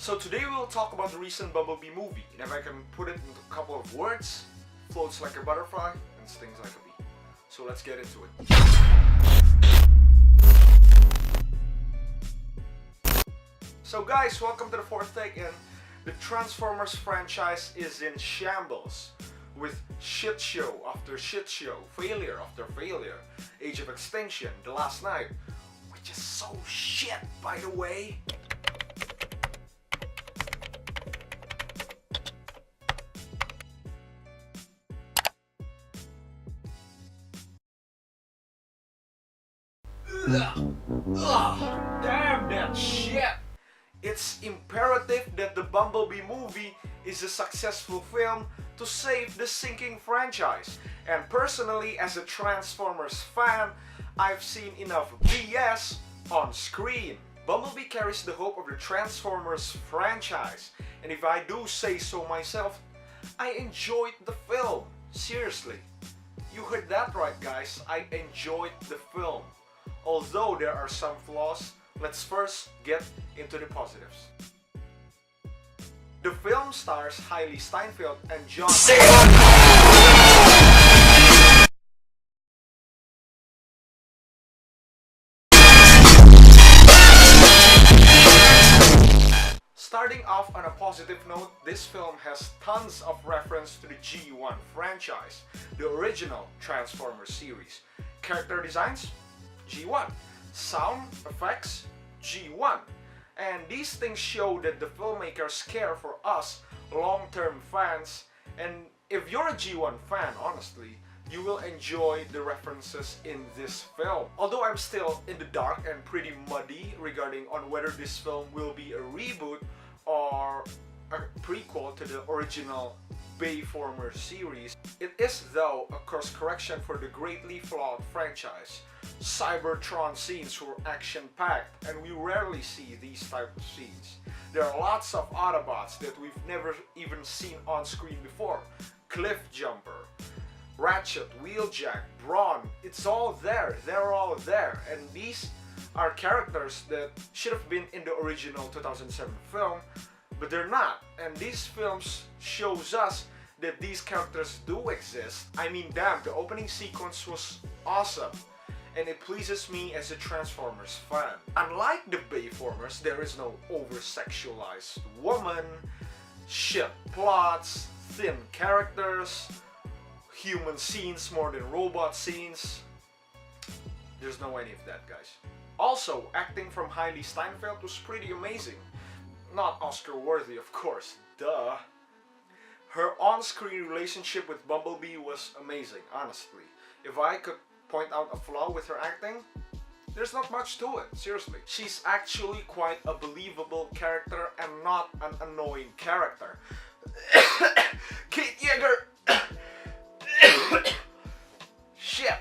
So today we'll talk about the recent Bumblebee movie, and if I can put it into a couple of words, floats like a butterfly and stings like a bee. So let's get into it. So guys, welcome to the fourth take, and the Transformers franchise is in shambles with shit show after shit show, failure after failure. Age of Extinction, The Last Night, which is so shit by the way. Ugh, damn that shit! It's imperative that the Bumblebee movie is a successful film to save the sinking franchise. And personally, as a Transformers fan, I've seen enough BS on screen. Bumblebee carries the hope of the Transformers franchise, and if I do say so myself, I enjoyed the film. Seriously. You heard that right, guys. I enjoyed the film. Although there are some flaws, let's first get into the positives. The film stars Hailee Steinfeld and John. Starting off on a positive note, this film has tons of reference to the G1 franchise, the original Transformers series. Character designs? G1. Sound effects? G1. And these things show that the filmmakers care for us long-term fans, and if you're a G1 fan, honestly, you will enjoy the references in this film. Although I'm still in the dark and pretty muddy regarding on whether this film will be a reboot or a prequel to the original Bayformers series, it is though a course correction for the greatly flawed franchise. Cybertron scenes were action-packed, and we rarely see these type of scenes. There are lots of Autobots that we've never even seen on screen before. Cliff Jumper, Ratchet, Wheeljack, Brawn, it's all there, they're all there, and these are characters that should have been in the original 2007 film, but they're not. And these films shows us that these characters do exist. I mean, damn, the opening sequence was awesome, and it pleases me as a Transformers fan. Unlike the Bayformers, there is no over-sexualized woman, shit plots, thin characters, human scenes more than robot scenes. There's no any of that, guys. Also, acting from Hailee Steinfeld was pretty amazing. Not Oscar-worthy, of course, duh. Her on-screen relationship with Bumblebee was amazing, honestly. If I could point out a flaw with her acting, there's not much to it, seriously. She's actually quite a believable character and not an annoying character. Kate Yeager! Shit!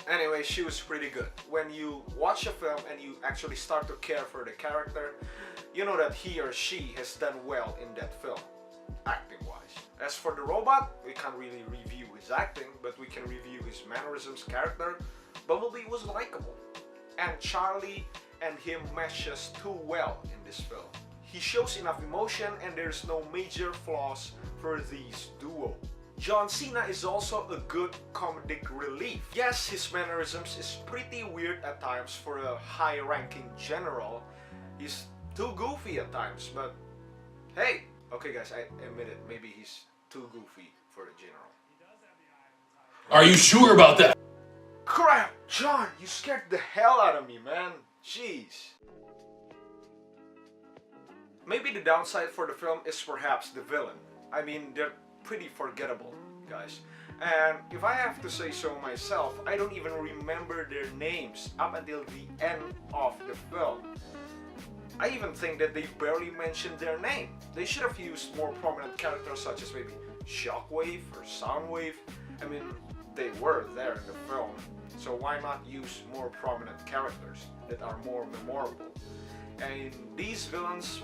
Anyway, she was pretty good. When you watch a film and you actually start to care for the character, you know that he or she has done well in that film, acting-wise. As for the robot, we can't really review his acting, but we can review his mannerisms, character. Bumblebee was likable, and Charlie and him meshes too well in this film. He shows enough emotion, and there's no major flaws for these duo. John Cena is also a good comedic relief. Yes, his mannerisms is pretty weird at times for a high-ranking general. He's too goofy at times, but hey, okay guys, I admit it, maybe he's too goofy for a general. Are you sure about that? Crap, John, you scared the hell out of me, man. Jeez. Maybe the downside for the film is perhaps the villain. I mean, they're pretty forgettable, guys. And if I have to say so myself, I don't even remember their names up until the end of the film. I even think that they barely mentioned their name. They should have used more prominent characters such as maybe Shockwave or Soundwave. I mean, they were there in the film, so why not use more prominent characters that are more memorable? And these villains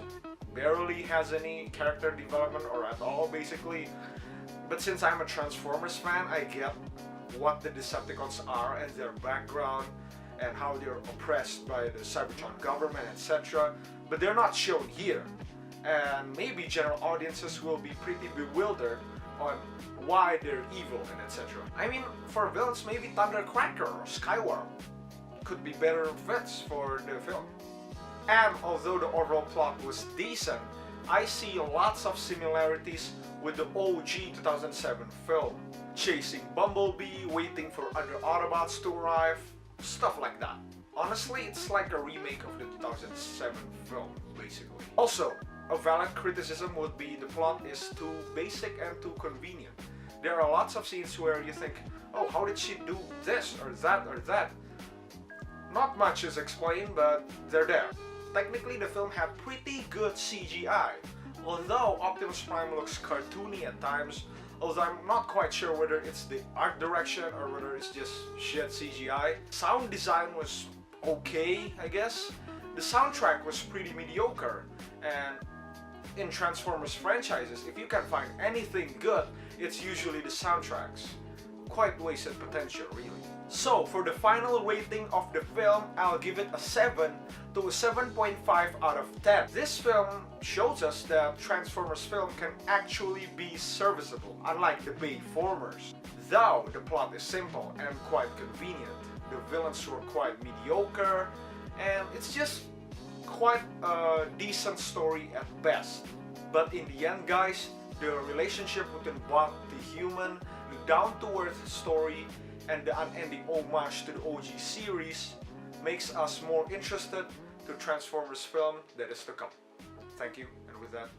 barely has any character development or at all, basically. But since I'm a Transformers fan, I get what the Decepticons are and their background and how they're oppressed by the Cybertron government, etc. But they're not shown here. and maybe general audiences will be pretty bewildered on why they're evil and etc. I mean, for villains, maybe Thundercracker or Skywarp could be better fits for the film. And although the overall plot was decent, I see lots of similarities with the OG 2007 film. Chasing Bumblebee, waiting for other Autobots to arrive, stuff like that. Honestly, it's like a remake of the 2007 film, basically. Also, a valid criticism would be the plot is too basic and too convenient. There are lots of scenes where you think, oh, how did she do this or that or that? Not much is explained, but they're there. Technically, the film had pretty good CGI, although Optimus Prime looks cartoony at times, although I'm not quite sure whether it's the art direction or whether it's just shit CGI. Sound design was okay, I guess. The soundtrack was pretty mediocre, and in Transformers franchises, if you can find anything good, it's usually the soundtracks. Quite wasted potential, really. So, for the final rating of the film, I'll give it a 7 to a 7.5 out of 10. This film shows us that Transformers film can actually be serviceable, unlike the Bayformers. Though the plot is simple and quite convenient, the villains were quite mediocre, and it's just quite a decent story at best. But in the end, guys, the relationship between Bot the human, the down-to-earth story, and the unending homage to the OG series makes us more interested to Transformers film that is to come. Thank you, and with that,